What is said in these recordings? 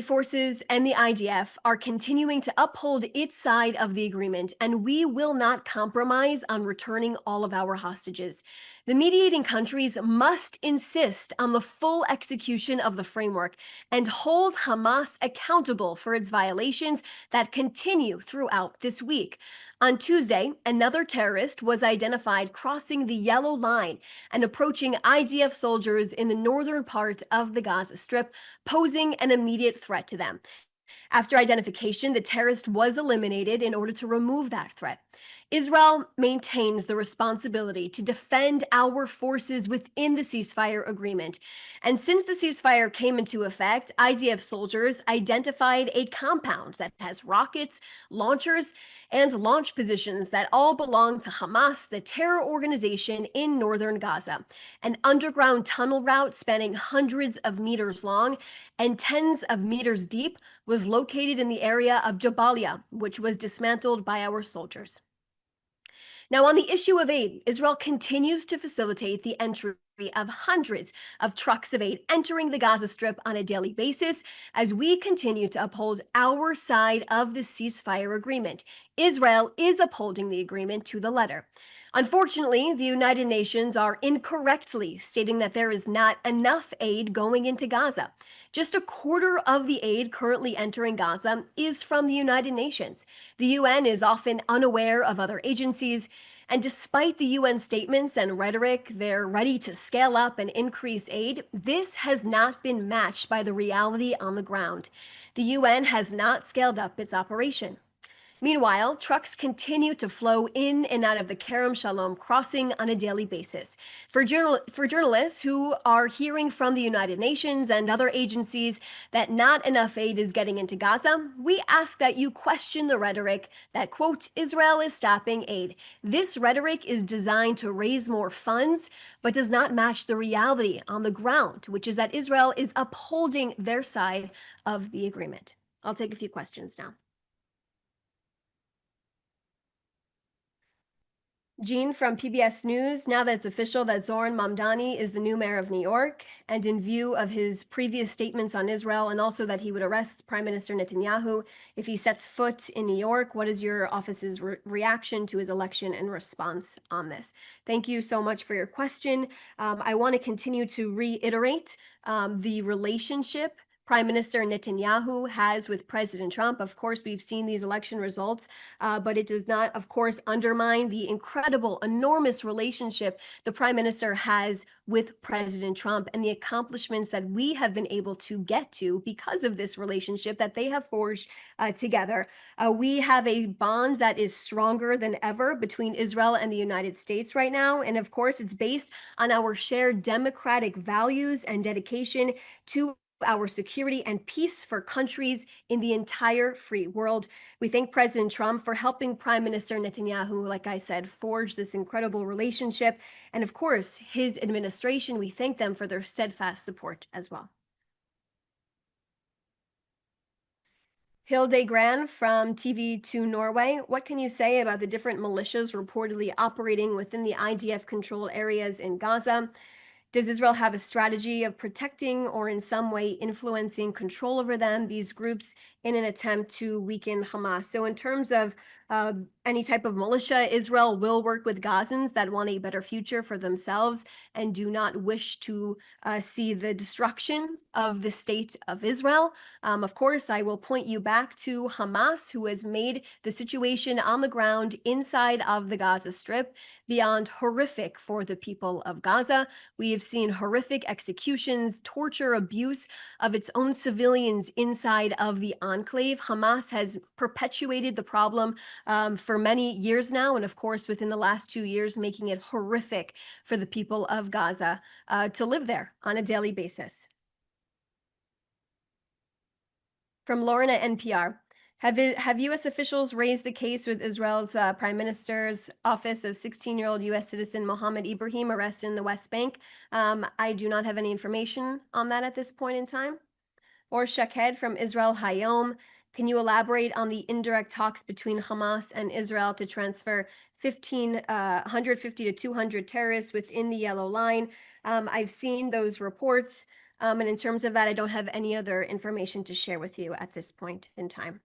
Forces and the IDF are continuing to uphold its side of the agreement, and we will not compromise on returning all of our hostages. The mediating countries must insist on the full execution of the framework and hold Hamas accountable for its violations that continue throughout this week. On Tuesday, another terrorist was identified crossing the yellow line and approaching IDF soldiers in the northern part of the Gaza Strip, posing an immediate threat to them. After identification, the terrorist was eliminated in order to remove that threat. Israel maintains the responsibility to defend our forces within the ceasefire agreement. And since the ceasefire came into effect, IDF soldiers identified a compound that has rockets, launchers, and launch positions that all belong to Hamas, the terror organization in northern Gaza. An underground tunnel route spanning hundreds of meters long and tens of meters deep was located in the area of Jabalia, which was dismantled by our soldiers. Now, on the issue of aid, Israel continues to facilitate the entry of hundreds of trucks of aid entering the Gaza Strip on a daily basis as we continue to uphold our side of the ceasefire agreement. Israel is upholding the agreement to the letter. Unfortunately, the United Nations are incorrectly stating that there is not enough aid going into Gaza. Just a quarter of the aid currently entering Gaza is from the United Nations. The UN is often unaware of other agencies, and despite the UN statements and rhetoric, they're ready to scale up and increase aid. This has not been matched by the reality on the ground. The UN has not scaled up its operation. Meanwhile, trucks continue to flow in and out of the Kerem Shalom crossing on a daily basis. For journalists who are hearing from the United Nations and other agencies that not enough aid is getting into Gaza, we ask that you question the rhetoric that, quote, Israel is stopping aid. This rhetoric is designed to raise more funds, but does not match the reality on the ground, which is that Israel is upholding their side of the agreement. I'll take a few questions now. Jean from PBS News, now that it's official that Zoran Mamdani is the new mayor of New York, and in view of his previous statements on Israel and also that he would arrest Prime Minister Netanyahu if he sets foot in New York, what is your office's reaction to his election and response on this? Thank you so much for your question. I want to continue to reiterate the relationship Prime Minister Netanyahu has with President Trump. Of course, we've seen these election results, but it does not, of course, undermine the incredible, enormous relationship the Prime Minister has with President Trump and the accomplishments that we have been able to get to because of this relationship that they have forged together. We have a bond that is stronger than ever between Israel and the United States right now. And of course, it's based on our shared democratic values and dedication to our security and peace for countries in the entire free world. We thank President Trump for helping Prime Minister Netanyahu, like I said, forge this incredible relationship. And of course, his administration, we thank them for their steadfast support as well. Hilde Gran from TV2 Norway, what can you say about the different militias reportedly operating within the IDF controlled areas in Gaza? Does Israel have a strategy of protecting or in some way influencing control over them, these groups, in an attempt to weaken Hamas? So in terms of any type of militia, Israel will work with Gazans that want a better future for themselves and do not wish to see the destruction of the state of Israel. Of course, I will point you back to Hamas, who has made the situation on the ground inside of the Gaza Strip beyond horrific for the people of Gaza. We have seen horrific executions, torture, abuse of its own civilians inside of the enclave. Hamas has perpetuated the problem for many years now, and of course, within the last 2 years, making it horrific for the people of Gaza to live there on a daily basis. From Lauren at NPR. Have U.S. officials raised the case with Israel's Prime Minister's office of 16-year-old U.S. citizen Mohammed Ibrahim arrested in the West Bank? I do not have any information on that at this point in time. Or Shaked from Israel Hayom. Can you elaborate on the indirect talks between Hamas and Israel to transfer 150 to 200 terrorists within the Yellow Line? I've seen those reports. And in terms of that, I don't have any other information to share with you at this point in time.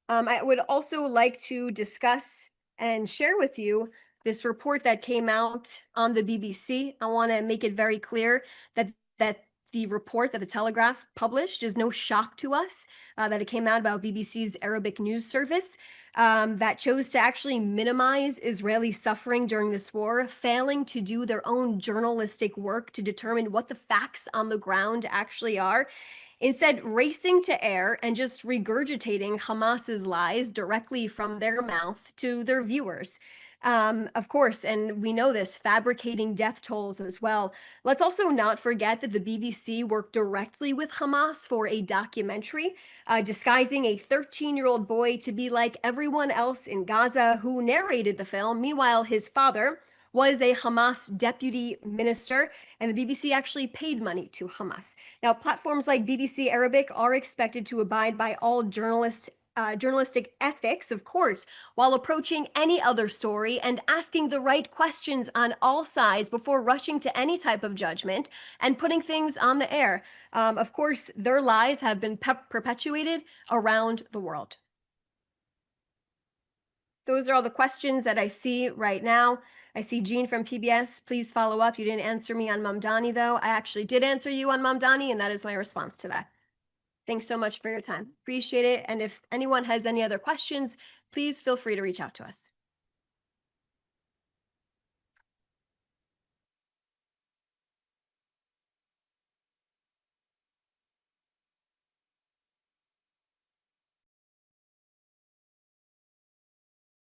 I would also like to discuss and share with you this report that came out on the BBC. I want to make it very clear that the report that the Telegraph published is no shock to us. That it came out about BBC's Arabic news service that chose to actually minimize Israeli suffering during this war, failing to do their own journalistic work to determine what the facts on the ground actually are, instead racing to air and just regurgitating Hamas's lies directly from their mouth to their viewers. Of course, and we know this, fabricating death tolls as well. Let's also not forget that the BBC worked directly with Hamas for a documentary, disguising a 13-year-old boy to be like everyone else in Gaza who narrated the film. Meanwhile, his father was a Hamas deputy minister, and the BBC actually paid money to Hamas. Now, platforms like BBC Arabic are expected to abide by all journalistic ethics, of course, while approaching any other story and asking the right questions on all sides before rushing to any type of judgment and putting things on the air. Of course, their lies have been perpetuated around the world. Those are all the questions that I see right now. I see Jean from PBS. Please follow up. You didn't answer me on Mamdani, though. I actually did answer you on Mamdani, and that is my response to that. Thanks so much for your time. Appreciate it. And if anyone has any other questions, please feel free to reach out to us.